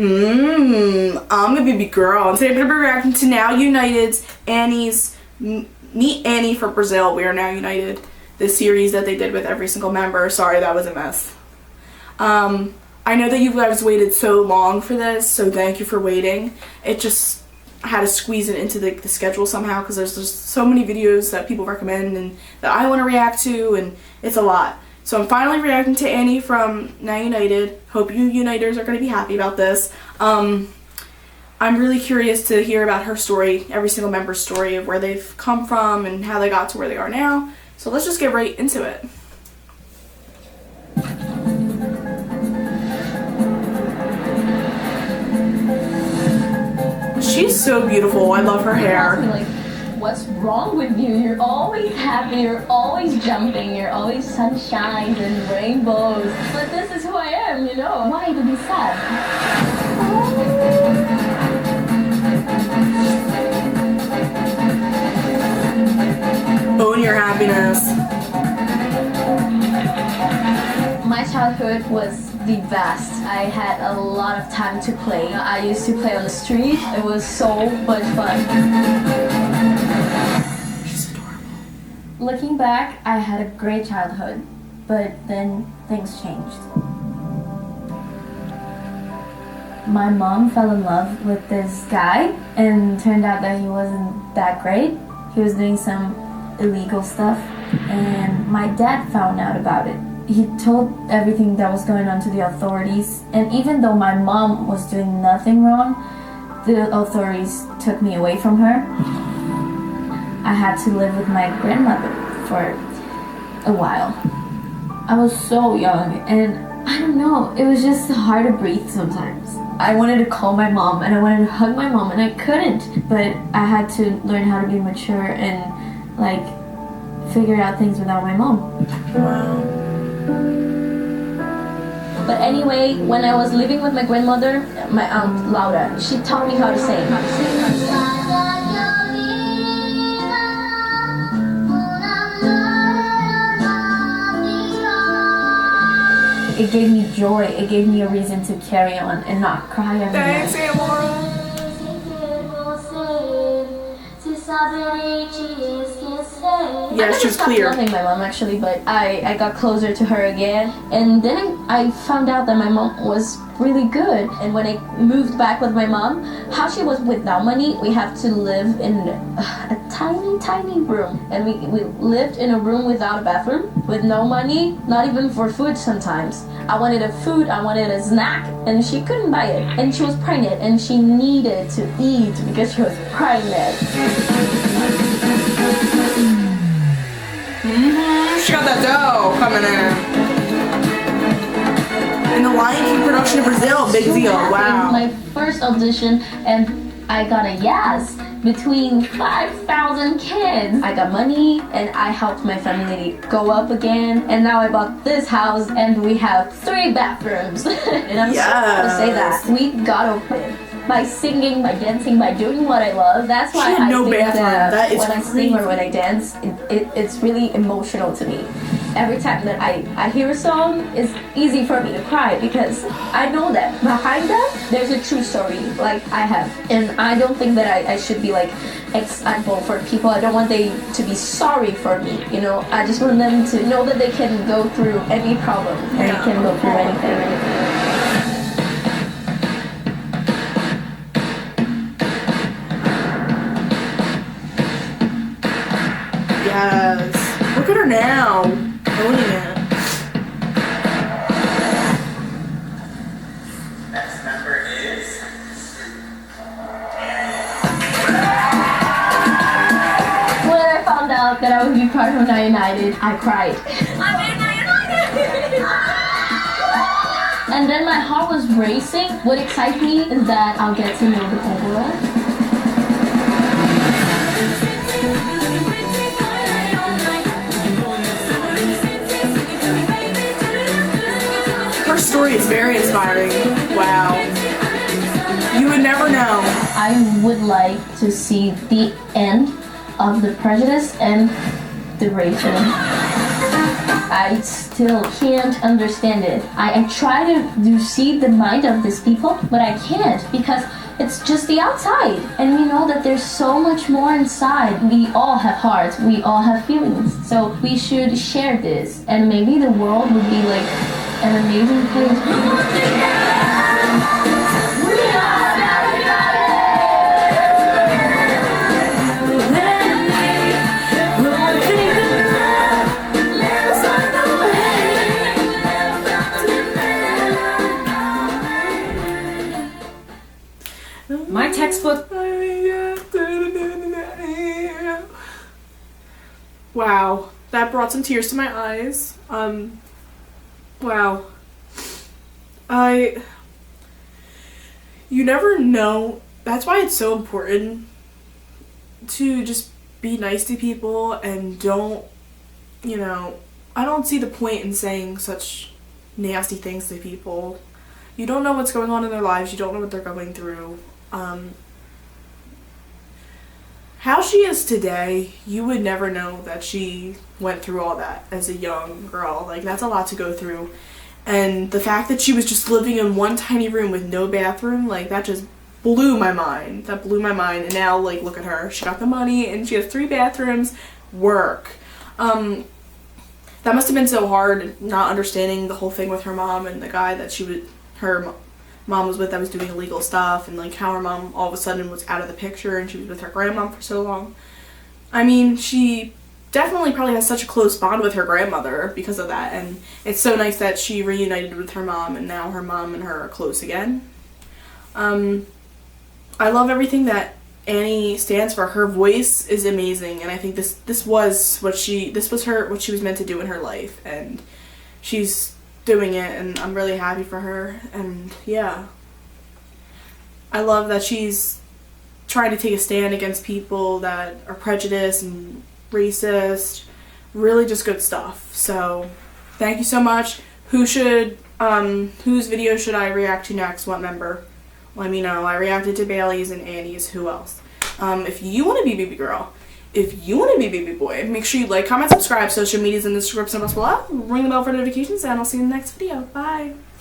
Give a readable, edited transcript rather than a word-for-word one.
I'm a baby girl, and today I'm going to be reacting to Now United's Meet Annie from Brazil. We Are Now United, the series that they did with every single member. Sorry, that was a mess. I know that you guys waited so long for this, so thank you for waiting. It just I had to squeeze it into the schedule somehow because there's just so many videos that people recommend and that I want to react to, and it's a lot. So I'm finally reacting to Annie from Now United. Hope you Uniters are going to be happy about this. I'm really curious to hear about her story, every single member's story of where they've come from and how they got to where they are now. So let's just get right into it. She's so beautiful. I love her hair. Like, what's wrong with you? You're always happy, you're always jumping, you're always sunshine and rainbows. But this is who I am, you know. Why to be sad? Own your happiness. My childhood was the best. I had a lot of time to play. I used to play on the street. It was so much fun. She's adorable. Looking back, I had a great childhood, but then things changed. My mom fell in love with this guy, and turned out that he wasn't that great. He was doing some illegal stuff, and my dad found out about it. He told everything that was going on to the authorities, and even though my mom was doing nothing wrong, the authorities took me away from her. I had to live with my grandmother for a while. I was so young, and I don't know, it was just hard to breathe sometimes. I wanted to call my mom and I wanted to hug my mom, and I couldn't, but I had to learn how to be mature and like figure out things without my mom. Wow. But anyway, when I was living with my grandmother, my aunt Laura, she taught me how to sing. It gave me joy, it gave me a reason to carry on and not cry every night. Thanks, Amora. Yeah, she's clear. I stopped loving my mom actually, but I got closer to her again, and then I found out that my mom was really good. And when I moved back with my mom, how she was without money, we have to live in a tiny room, and we lived in a room without a bathroom, with no money, not even for food sometimes. I wanted a food, I wanted a snack, and she couldn't buy it. And she was pregnant, and she needed to eat because she was pregnant. She got that dough coming in. And the Lion King production in Brazil, big deal. Wow. My first audition, and I got a yes between 5,000 kids. I got money, and I helped my family go up again. And now I bought this house, and we have 3 bathrooms. And I'm so proud to say that. We got open. By singing, by dancing, by doing what I love. That's why I think that when I sing or when I dance, it's really emotional to me. Every time that I hear a song, it's easy for me to cry because I know that behind that, there's a true story like I have. And I don't think that I should be like example for people. I don't want them to be sorry for me, you know. I just want them to know that they can go through any problem and they can go through anything. Yes. Look at her now. Owning it. Next member is... When I found out that I would be part of Now United, I cried. I'm in Now United! And then my heart was racing. What excites me is that I'll get to know the overall. Her story is very inspiring. Wow. You would never know. I would like to see the end of the prejudice and the racism. I still can't understand it. I try to see the mind of these people, but I can't because it's just the outside. And we know that there's so much more inside. We all have hearts, we all have feelings. So we should share this, and maybe the world would be like an amazing place. My textbook. Wow, that brought some tears to my eyes. Wow. You never know. That's why it's so important to just be nice to people and don't, I don't see the point in saying such nasty things to people. You don't know what's going on in their lives. You don't know what they're going through. How she is today, you would never know that she went through all that as a young girl. Like, that's a lot to go through. And the fact that she was just living in one tiny room with no bathroom, like, that just blew my mind. That blew my mind. And now, like, look at her. She got the money and she has 3 bathrooms. Work. That must have been so hard, not understanding the whole thing with her mom and the guy that her mom was with that was doing illegal stuff, and like how her mom all of a sudden was out of the picture and she was with her grandma for so long. I mean, she definitely probably has such a close bond with her grandmother because of that, and it's so nice that she reunited with her mom and now her mom and her are close again. I love everything that Annie stands for. Her voice is amazing, and I think this was what she was meant to do in her life, and she's doing it, and I'm really happy for her. And yeah, I love that she's trying to take a stand against people that are prejudiced and racist. Really just good stuff. So thank you so much. Whose video should I react to next? What member? Let me know. I reacted to Bailey's and Annie's. Who else? If you want to be baby girl, if you want to be baby boy, make sure you like, comment, subscribe. Social media's in the description box below. Ring the bell for notifications, and I'll see you in the next video. Bye.